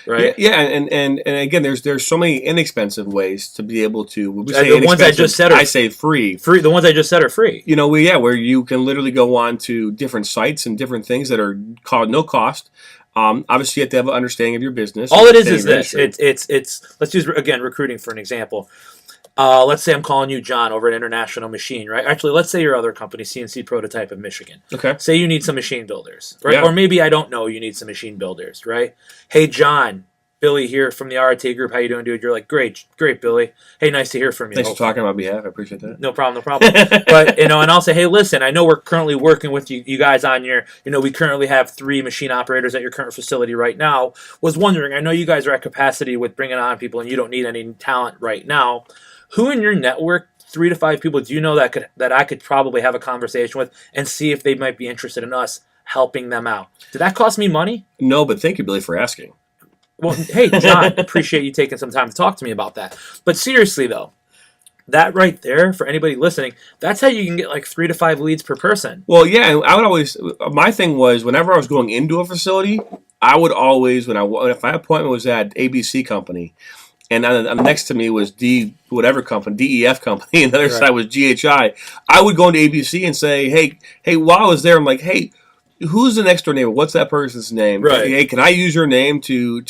Speaker 2: Right?
Speaker 1: Yeah, and again, there's so many inexpensive ways to be able to.
Speaker 2: The ones I just said
Speaker 1: I say free.
Speaker 2: Free. The ones I just said are free.
Speaker 1: Where you can literally go on to different sites and different things that are called no cost. Obviously, you have to have an understanding of your business.
Speaker 2: All it is this. It's let's use, again, recruiting for an example. Let's say I'm calling you John over at International Machine, right? Actually, let's say your other company, CNC Prototype of Michigan.
Speaker 1: Okay.
Speaker 2: Say you need some machine builders, right?
Speaker 1: Yeah.
Speaker 2: Or maybe I don't know, you need some machine builders, right? Hey, John, Billy here from the RT Group. How you doing, dude? You're like, great, Billy. Hey, nice to hear from you.
Speaker 1: Thanks for talking on my behalf. I appreciate that.
Speaker 2: No problem. But, and I'll say, hey, listen, I know we're currently working with you guys on your, we currently have 3 machine operators at your current facility right now. Was wondering, I know you guys are at capacity with bringing on people and you don't need any talent right now. Who in your network, 3 to 5 people, do you know that I could probably have a conversation with and see if they might be interested in us helping them out? Did that cost me money?
Speaker 1: No, but thank you, Billy, for asking.
Speaker 2: Well, hey, John, appreciate you taking some time to talk to me about that. But seriously, though, that right there, for anybody listening, that's how you can get like 3 to 5 leads per person.
Speaker 1: Well, yeah, I would always, my thing was, whenever I was going into a facility, I would always, if my appointment was at ABC company, and next to me was DEF company, and the other side was GHI, I would go into ABC and say, hey, while I was there, I'm like, hey, who's the next door neighbor? What's that person's name?
Speaker 2: Right.
Speaker 1: Hey, can I use your name to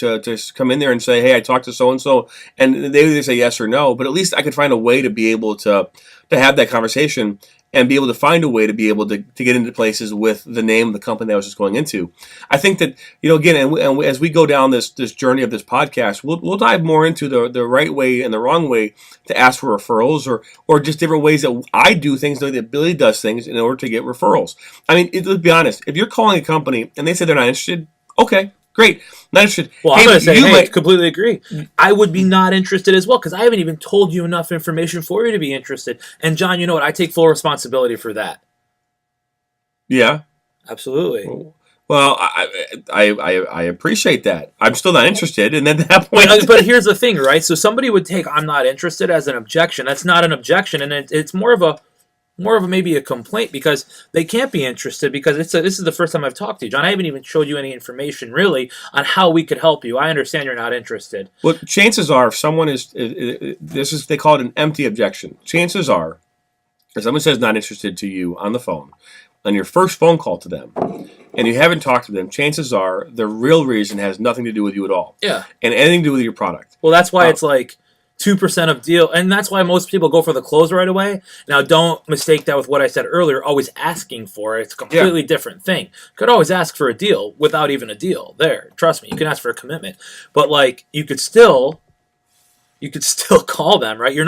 Speaker 1: come in there and say, hey, I talked to so-and-so, and they either say yes or no, but at least I could find a way to be able to have that conversation and be able to find a way to be able to get into places with the name of the company that I was just going into. I think that, again, and as we go down this journey of this podcast, we'll dive more into the right way and the wrong way to ask for referrals, or just different ways that I do things, the way that Billy does things in order to get referrals. I mean, let's be honest. If you're calling a company and they say they're not interested, okay, great, not interested.
Speaker 2: Well, I'm going to say, I completely agree. I would be not interested as well, because I haven't even told you enough information for you to be interested. And John, you know what? I take full responsibility for that.
Speaker 1: Yeah.
Speaker 2: Absolutely.
Speaker 1: Well, I appreciate that. I'm still not interested, and then at that point,
Speaker 2: But here's the thing, right? So somebody would take "I'm not interested" as an objection. That's not an objection, and it's more of a maybe a complaint because they can't be interested because this is the first time I've talked to you, John. I haven't even showed you any information really on how we could help you. I understand you're not interested.
Speaker 1: well, chances are, if someone is they call it an empty objection. Chances are, if someone says not interested to you on the phone, on your first phone call to them, and you haven't talked to them, chances are the real reason has nothing to do with you at all.
Speaker 2: Yeah.
Speaker 1: And anything to do with your product.
Speaker 2: Well, that's why it's like 2% of deal, and that's why most people go for the close right away. Now, don't mistake that with what I said earlier. Always asking for it. It's a completely different thing. Could always ask for a deal without even a deal. There, trust me, you can ask for a commitment, but like you could still call them, right? You're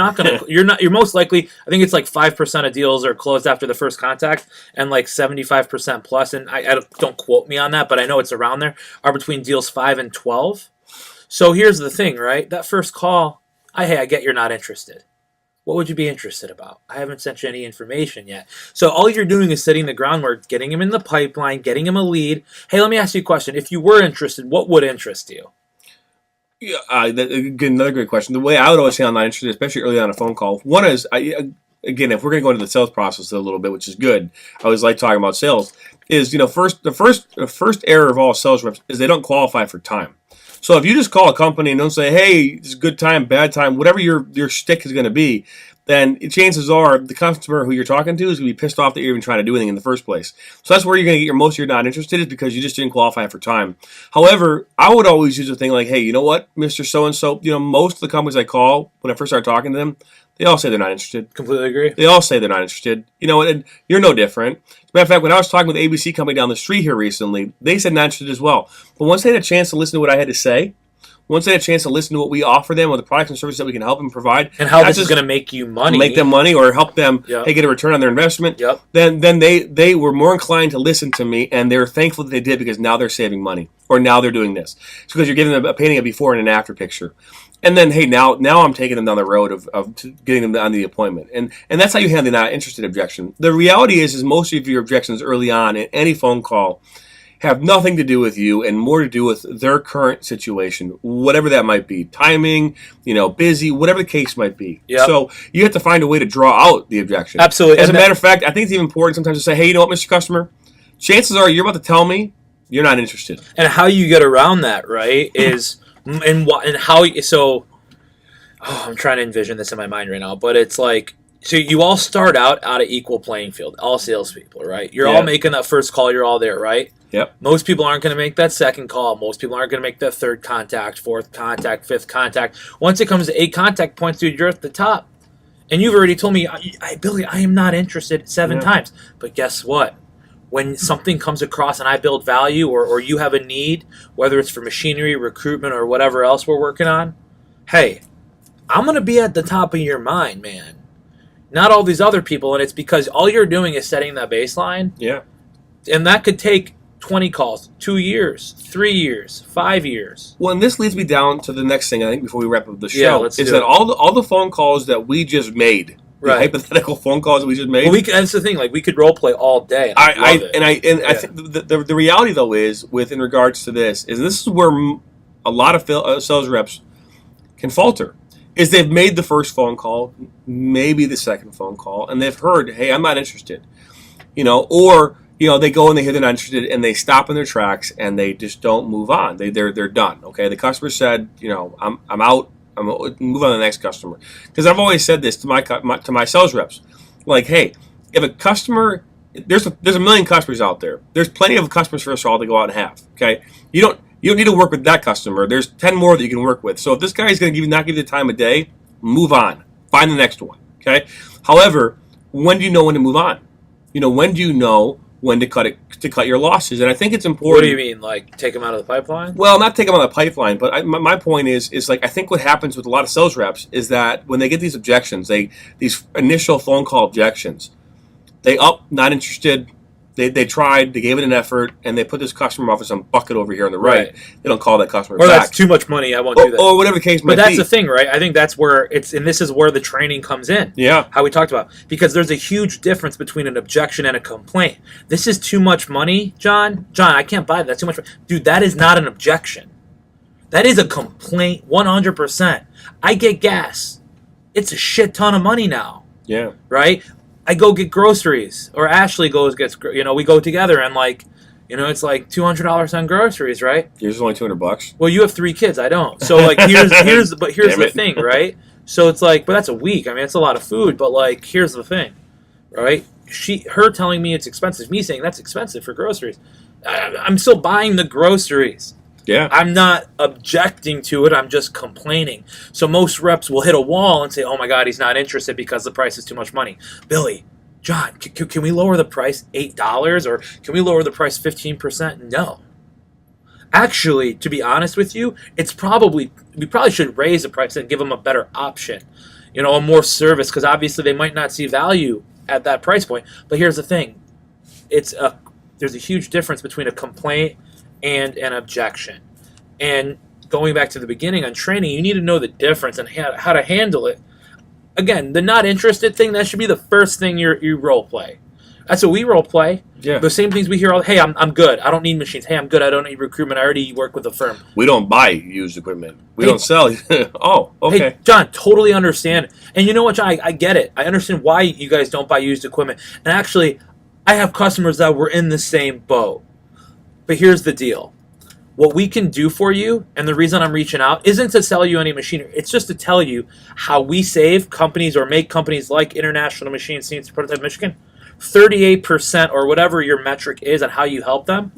Speaker 2: most likely, I think it's like 5% of deals are closed after the first contact, and like 75% plus, and I don't quote me on that, but I know it's around there, are between deals 5 and 12. So here's the thing, right? That first call, hey, I get you're not interested. What would you be interested about? I haven't sent you any information yet. So all you're doing is setting the groundwork, getting him in the pipeline, getting him a lead. Hey, let me ask you a question. If you were interested, what would interest you?
Speaker 1: Yeah, another great question. The way I would always say I'm not interested, especially early on a phone call, one is, again, if we're going to go into the sales process a little bit, which is good, I always like talking about sales, is, the first error of all sales reps is they don't qualify for time. So if you just call a company and don't say, hey, it's a good time, bad time, whatever your shtick is going to be, then chances are the customer who you're talking to is going to be pissed off that you're even trying to do anything in the first place. So that's where you're going to get most of your not interested is because you just didn't qualify for time. However, I would always use a thing like, hey, you know what, Mr. So-and-so, most of the companies I call when I first start talking to them, they all say they're not interested.
Speaker 2: Completely agree.
Speaker 1: They all say they're not interested. And you're no different. As a matter of fact, when I was talking with the ABC company down the street here recently, they said not interested as well. But once they had a chance to listen to what I had to say, once they had a chance to listen to what we offer them or the products and services that we can help them provide,
Speaker 2: and how this is going to make you money,
Speaker 1: make them money, or help them get a return on their investment, then they were more inclined to listen to me, and they were thankful that they did because now they're saving money or now they're doing this. It's because you're giving them a painting a before and an after picture. And then, hey, now I'm taking them down the road of getting them on the appointment. And that's how you handle the not interested objection. The reality is most of your objections early on in any phone call have nothing to do with you and more to do with their current situation, whatever that might be. Timing, busy, whatever the case might be.
Speaker 2: Yep.
Speaker 1: So you have to find a way to draw out the objection.
Speaker 2: Absolutely.
Speaker 1: As a matter of fact, I think it's even important sometimes to say, hey, you know what, Mr. Customer? Chances are you're about to tell me you're not interested.
Speaker 2: And how you get around that, right, is and how so I'm trying to envision this in my mind right now, but it's like, so you all start out of equal playing field, all salespeople, right? You're all making that first call, you're all there, right?
Speaker 1: Yep.
Speaker 2: Most people aren't going to make that second call. Most people aren't going to make that third contact, fourth contact, fifth contact. Once it comes to 8 contact points, dude, you're at the top. And you've already told me, Billy, I am not interested 7 times. But guess what? When something comes across and I build value or you have a need, whether it's for machinery, recruitment, or whatever else we're working on, hey, I'm going to be at the top of your mind, man. Not all these other people, and it's because all you're doing is setting that baseline.
Speaker 1: Yeah.
Speaker 2: And that could take 20 calls, 2 years, 3 years, 5 years.
Speaker 1: Well, and this leads me down to the next thing, I think, before we wrap up the show.
Speaker 2: Yeah, let's
Speaker 1: is
Speaker 2: do
Speaker 1: that
Speaker 2: it.
Speaker 1: all the phone calls that we just made, the hypothetical phone calls that we just made.
Speaker 2: Well, that's the thing. Like, we could role play all day. I
Speaker 1: think the reality, though, is, in regards to this is where a lot of sales reps can falter. Is they've made the first phone call, maybe the second phone call, and they've heard, hey, I'm not interested. Or they go and they hear they're not interested, and they stop in their tracks, and they just don't move on. They're done. Okay, the customer said, I'm out. I'm gonna move on to the next customer. Because I've always said this to my sales reps, like, hey, if a customer, there's a million customers out there. There's plenty of customers for us all to go out and have. Okay, you don't need to work with that customer. There's 10 more that you can work with. So if this guy is going to not give you the time of day, move on. Find the next one. Okay. However, when do you know when to move on? When do you know when to cut your losses? And I think it's important.
Speaker 2: What do you mean, like take them out of the pipeline?
Speaker 1: Well, not take them out of the pipeline, but my point is like I think what happens with a lot of sales reps is that when they get these objections, these initial phone call objections, not interested. They tried, they gave it an effort, and they put this customer off of some bucket over here on the right. They don't call that customer
Speaker 2: or
Speaker 1: back.
Speaker 2: That's too much money, I won't do that.
Speaker 1: Or whatever the case might be.
Speaker 2: But that's the thing, right? I think that's where and this is where the training comes in.
Speaker 1: Yeah.
Speaker 2: How we talked about. Because there's a huge difference between an objection and a complaint. This is too much money, John. John, I can't buy that. That's too much money. Dude, that is not an objection. That is a complaint, 100%. I get gas. It's a shit ton of money now.
Speaker 1: Yeah.
Speaker 2: Right? I go get groceries, or Ashley gets, we go together, and it's like $200 on groceries, right?
Speaker 1: Yours is only $200.
Speaker 2: Well, you have 3 kids, I don't. So here's the thing, right? So it's like, but that's a week. I mean, it's a lot of food, but here's the thing, right? Her telling me it's expensive, me saying that's expensive for groceries. I'm still buying the groceries.
Speaker 1: Yeah.
Speaker 2: I'm not objecting to it. I'm just complaining. So most reps will hit a wall and say, oh my God, he's not interested because the price is too much money. Billy, John, can we lower the price $8 or can we lower the price 15%? No. Actually, to be honest with you, we probably should raise the price and give them a better option, a more service, because obviously they might not see value at that price point. But here's the thing. There's a huge difference between a complaint and an objection. And going back to the beginning on training, you need to know the difference and how to handle it. Again, the not interested thing, that should be the first thing you role play. That's what we role play.
Speaker 1: Yeah.
Speaker 2: The same things we hear hey, I'm good. I don't need machines. Hey, I'm good. I don't need recruitment. I already work with a firm.
Speaker 1: We don't buy used equipment. We don't sell. Oh, okay.
Speaker 2: Hey, John, totally understand. And you know what, John? I get it. I understand why you guys don't buy used equipment. And actually, I have customers that were in the same boat. But here's the deal. What we can do for you, and the reason I'm reaching out, isn't to sell you any machinery. It's just to tell you how we save companies or make companies like International Machine Scenes Prototype Michigan 38% or whatever your metric is on how you help them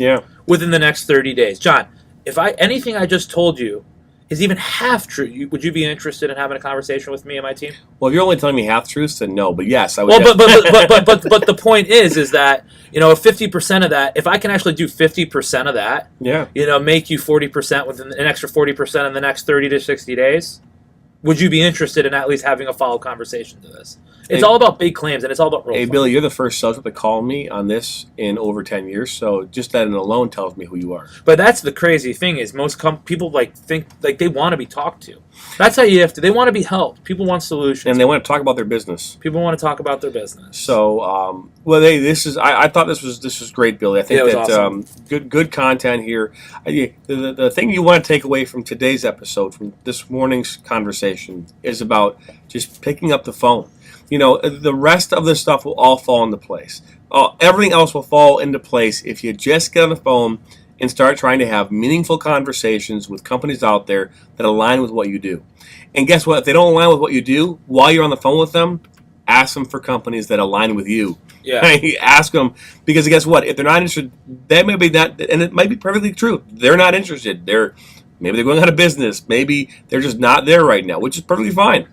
Speaker 2: within the next 30 days. John, if anything I just told you is even half true, would you be interested in having a conversation with me and my team?
Speaker 1: Well, if you're only telling me half truths, then no. But yes, I would.
Speaker 2: Well, but the point is that 50% of that, if I can actually do 50% of that, make you 40% within an extra 40% in the next 30 to 60 days, would you be interested in at least having a follow conversation to this? It's all about big claims, and it's all about role playing.
Speaker 1: Billy, you're the first sales rep to call me on this in over 10 years, so just that alone tells me who you are.
Speaker 2: But that's the crazy thing is most people think they want to be talked to. That's how you have to. They want to be helped. People want solutions.
Speaker 1: And they want to talk about their business.
Speaker 2: People want to talk about their business.
Speaker 1: So, I thought this was great, Billy. I think that awesome. Good content here. The thing you want to take away from today's episode, from this morning's conversation, is about just picking up the phone. The rest of the stuff will all fall into place. Everything else will fall into place if you just get on the phone and start trying to have meaningful conversations with companies out there that align with what you do. And guess what? If they don't align with what you do, while you're on the phone with them, ask them for companies that align with you.
Speaker 2: Yeah.
Speaker 1: Ask them, because guess what? If they're not interested, they may be not, and it might be perfectly true. They're not interested. Maybe they're going out of business. Maybe they're just not there right now, which is perfectly fine.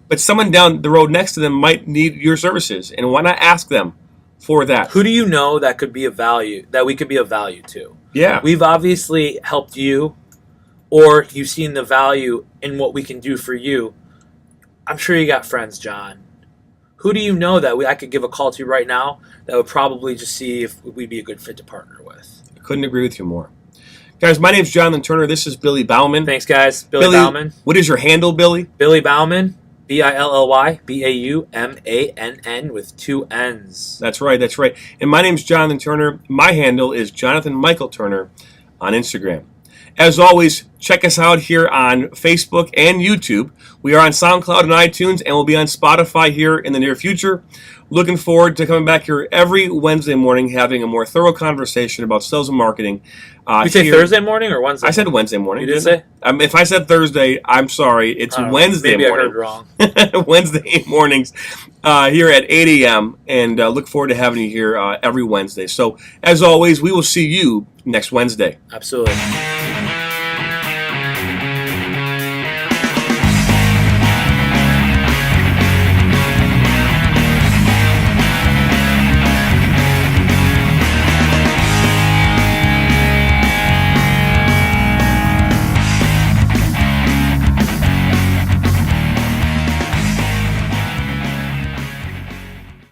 Speaker 1: But someone down the road next to them might need your services, and why not ask them for that?
Speaker 2: Who do you know that could be of value, that we could be of value to?
Speaker 1: Yeah.
Speaker 2: We've obviously helped you, or you've seen the value in what we can do for you. I'm sure you got friends, John. Who do you know that I could give a call to right now that would probably just see if we'd be a good fit to partner with?
Speaker 1: I couldn't agree with you more. Guys, my name's Jonathan Turner. This is Billy Bauman.
Speaker 2: Thanks, guys. Billy Bauman.
Speaker 1: What is your handle, Billy?
Speaker 2: Billy Bauman. Billy Baumann with 2 N's.
Speaker 1: That's right. And my name's Jonathan Turner. My handle is Jonathan Michael Turner on Instagram. As always, check us out here on Facebook and YouTube. We are on SoundCloud and iTunes, and we'll be on Spotify here in the near future. Looking forward to coming back here every Wednesday morning, having a more thorough conversation about sales and marketing.
Speaker 2: You say Thursday morning or Wednesday?
Speaker 1: I said Wednesday morning.
Speaker 2: You did say?
Speaker 1: If I said Thursday, I'm sorry. It's Wednesday morning.
Speaker 2: Maybe I heard wrong.
Speaker 1: Wednesday mornings here at 8 a.m. And look forward to having you here every Wednesday. So, as always, we will see you next Wednesday.
Speaker 2: Absolutely.